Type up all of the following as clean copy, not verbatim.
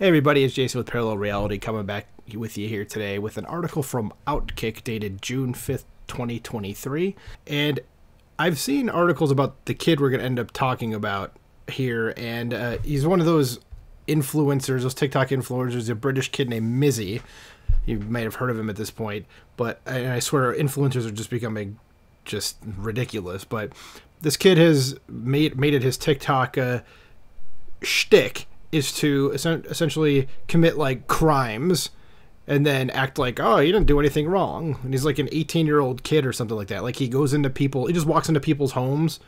Hey everybody, it's Jason with Parallel Reality coming back with you here today with an article from Outkick dated June 5th, 2023. And I've seen articles about the kid we're going to end up talking about here, and he's one of those influencers, those TikTok influencers, a British kid named Mizzy. You might have heard of him at this point, but and I swear influencers are just becoming just ridiculous. But this kid has made it his TikTok shtick is to essentially commit like crimes and then act like, oh, you didn't do anything wrong. And he's like an 18-year-old kid or something like that. Like he goes into people, he just walks into people's homes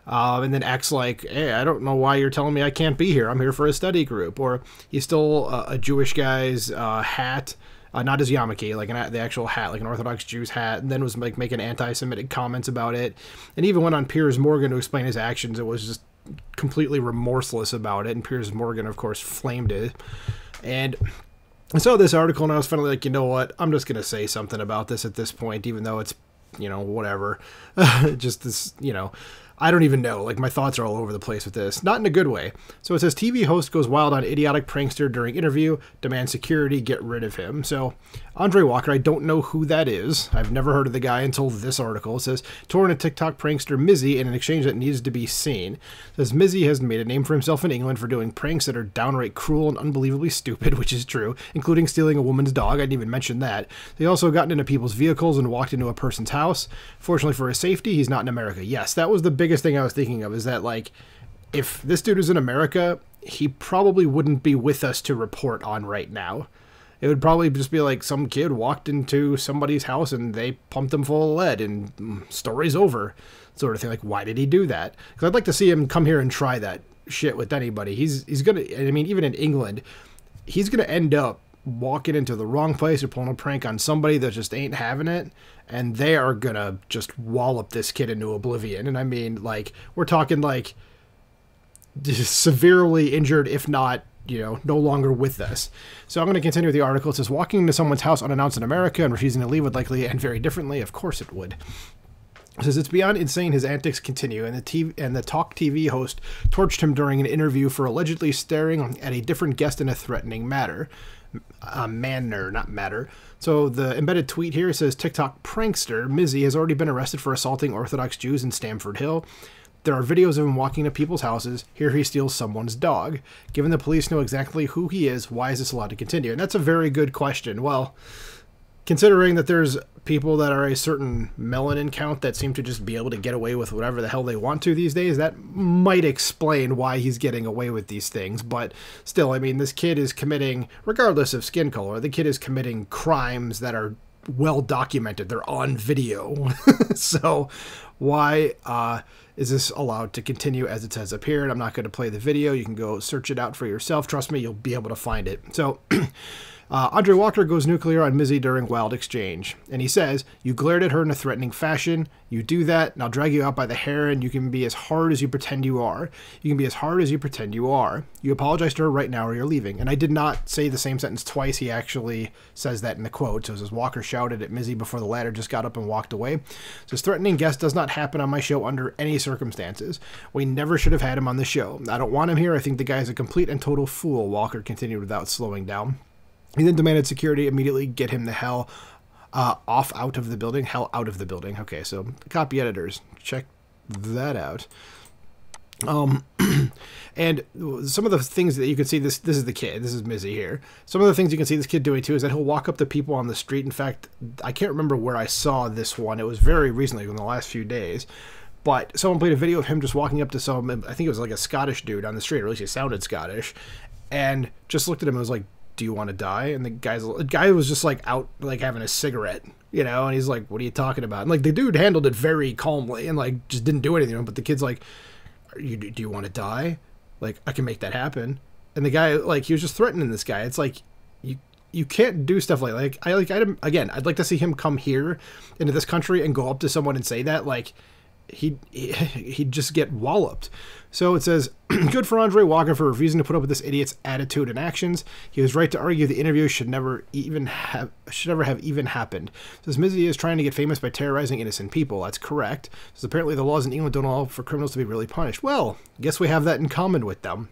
and then acts like, hey, I don't know why you're telling me I can't be here. I'm here for a study group. Or he stole a Jewish guy's hat, not his yarmulke, like the actual hat, like an Orthodox Jew's hat, and then was like making anti-Semitic comments about it. And even went on Piers Morgan to explain his actions. It was just completely remorseless about it, and Piers Morgan, of course, flamed it. And I saw this article, and I was finally like, you know what? I'm just going to say something about this at this point, even though it's, you know, whatever. Just this, you know, I don't even know. Like, my thoughts are all over the place with this. Not in a good way. So it says, TV host goes wild on idiotic prankster during interview, demands security, get rid of him. So, Andre Walker, I don't know who that is. I've never heard of the guy until this article. It says, torn a TikTok prankster Mizzy in an exchange that needs to be seen. It says, Mizzy has made a name for himself in England for doing pranks that are downright cruel and unbelievably stupid, which is true, including stealing a woman's dog. I didn't even mention that. He also gotten into people's vehicles and walked into a person's house. Fortunately for his safety, he's not in America. Yes, that was the biggest thing I was thinking of, is that, like, if this dude was in America, he probably wouldn't be with us to report on right now. It would probably just be like some kid walked into somebody's house and they pumped him full of lead and story's over, sort of thing. Like, why did he do that? Because I'd like to see him come here and try that shit with anybody. He's gonna, I mean, even in England, he's gonna end up walking into the wrong place or pulling a prank on somebody that just ain't having it, and they are gonna just wallop this kid into oblivion. And I mean, like, we're talking like just severely injured, if not, you know, no longer with us. So I'm going to continue with the article. It says, walking into someone's house unannounced in America and refusing to leave would likely end very differently. Of course it would. It says, it's beyond insane his antics continue, and the Talk TV host torched him during an interview for allegedly staring at a different guest in a threatening manner. Not matter. So the embedded tweet here says, TikTok prankster Mizzy has already been arrested for assaulting Orthodox Jews in Stamford Hill. There are videos of him walking to people's houses. Here he steals someone's dog. Given the police know exactly who he is, why is this allowed to continue? And that's a very good question. Well, considering that there's people that are a certain melanin count that seem to just be able to get away with whatever the hell they want to these days, that might explain why he's getting away with these things. But still, I mean, this kid is committing, regardless of skin color, the kid is committing crimes that are well documented. They're on video. So why is this allowed to continue as it says up here? And I'm not going to play the video. You can go search it out for yourself. Trust me, you'll be able to find it. So Andre Walker goes nuclear on Mizzy during wild exchange. And he says, you glared at her in a threatening fashion. You do that, and I'll drag you out by the hair, and you can be as hard as you pretend you are. You can be as hard as you pretend you are. You apologize to her right now or you're leaving. And I did not say the same sentence twice. He actually says that in the quote. So it says, Walker shouted at Mizzy before the latter just got up and walked away. It says, threatening guest does not happen on my show under any circumstances. We never should have had him on the show. I don't want him here. I think the guy is a complete and total fool, Walker continued without slowing down. He then demanded security immediately get him the hell out of the building. Hell out of the building. Okay, so copy editors, check that out. And some of the things that you can see, this is the kid, this is Mizzy here. Some of the things you can see this kid doing too is that he'll walk up to people on the street. In fact, I can't remember where I saw this one. It was very recently, in the last few days. But someone played a video of him just walking up to some, I think it was like a Scottish dude on the street, or at least he sounded Scottish, and just looked at him and was like, do you want to die? And the guy was just like out, like having a cigarette, you know, and he's like, what are you talking about? And like the dude handled it very calmly and like just didn't do anything. But the kid's like, do you want to die? Like, I can make that happen. And the guy, like, he was just threatening this guy. It's like, you can't do stuff like I'd like to see him come here into this country and go up to someone and say that. Like, he'd just get walloped. So it says, good for Andre Walker for refusing to put up with this idiot's attitude and actions. He was right to argue the interview should never have even happened. It says Mizzy is trying to get famous by terrorizing innocent people. That's correct. It says apparently the laws in England don't allow for criminals to be really punished. Well, I guess we have that in common with them.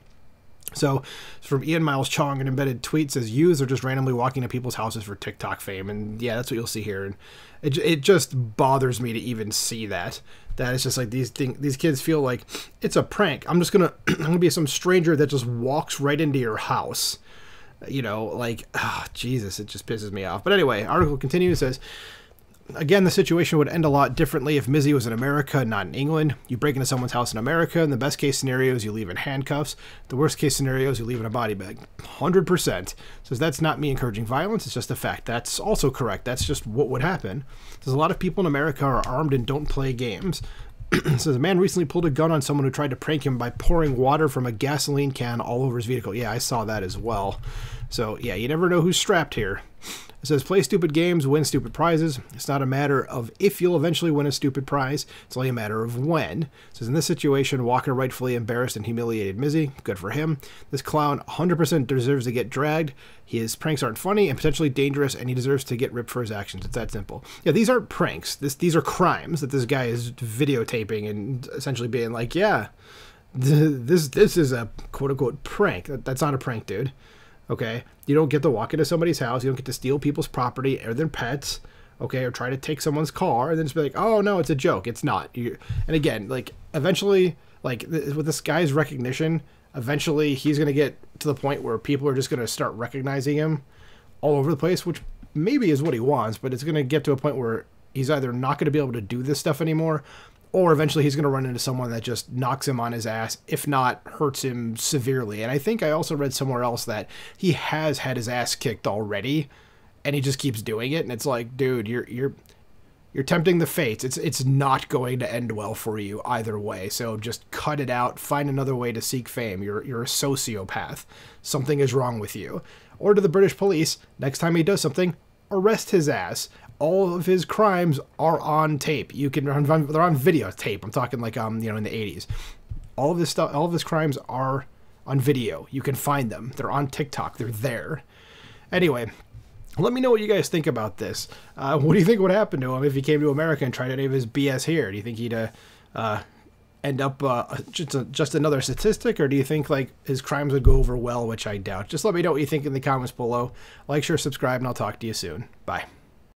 So from Ian Miles Chong, an embedded tweet says, "Youths are just randomly walking to people's houses for TikTok fame." And yeah, that's what you'll see here. And it just bothers me to even see that. That it's just like these kids feel like it's a prank. I'm gonna be some stranger that just walks right into your house. You know, like, oh, Jesus, it just pisses me off. But anyway, article continues, says, again, the situation would end a lot differently if Mizzy was in America, not in England. You break into someone's house in America, and the best case scenarios, you leave in handcuffs. The worst case scenarios, you leave in a body bag. 100%. Says that's not me encouraging violence, it's just a fact. That's also correct. That's just what would happen. Says a lot of people in America are armed and don't play games. Says a man recently pulled a gun on someone who tried to prank him by pouring water from a gasoline can all over his vehicle. Yeah, I saw that as well. So yeah, you never know who's strapped here. It says, play stupid games, win stupid prizes. It's not a matter of if you'll eventually win a stupid prize. It's only a matter of when. It says, in this situation, Walker rightfully embarrassed and humiliated Mizzy. Good for him. This clown 100% deserves to get dragged. His pranks aren't funny and potentially dangerous, and he deserves to get ripped for his actions. It's that simple. Yeah, these aren't pranks. These are crimes that this guy is videotaping and essentially being like, yeah, this is a quote-unquote prank. That's not a prank, dude. Okay, you don't get to walk into somebody's house. You don't get to steal people's property or their pets, okay, or try to take someone's car and then just be like, oh, no, it's a joke. It's not. And again, like, eventually, like, with this guy's recognition, eventually he's going to get to the point where people are just going to start recognizing him all over the place, which maybe is what he wants, but it's going to get to a point where he's either not going to be able to do this stuff anymore, or eventually he's going to run into someone that just knocks him on his ass, if not hurts him severely. And I think I also read somewhere else that he has had his ass kicked already, and he just keeps doing it. And it's like, dude, you're tempting the fates. It's not going to end well for you either way. So just cut it out. Find another way to seek fame. You're a sociopath. Something is wrong with you. Or to the British police, next time he does something, arrest his ass. All of his crimes are on tape. They're on videotape. I'm talking like in the 80s. All of this stuff, all of his crimes are on video. You can find them. They're on TikTok. They're there. Anyway, let me know what you guys think about this. What do you think would happen to him if he came to America and tried any of his BS here? Do you think he'd end up just another statistic, or do you think like his crimes would go over well, which I doubt? Just let me know what you think in the comments below. Like, share, subscribe, and I'll talk to you soon. Bye.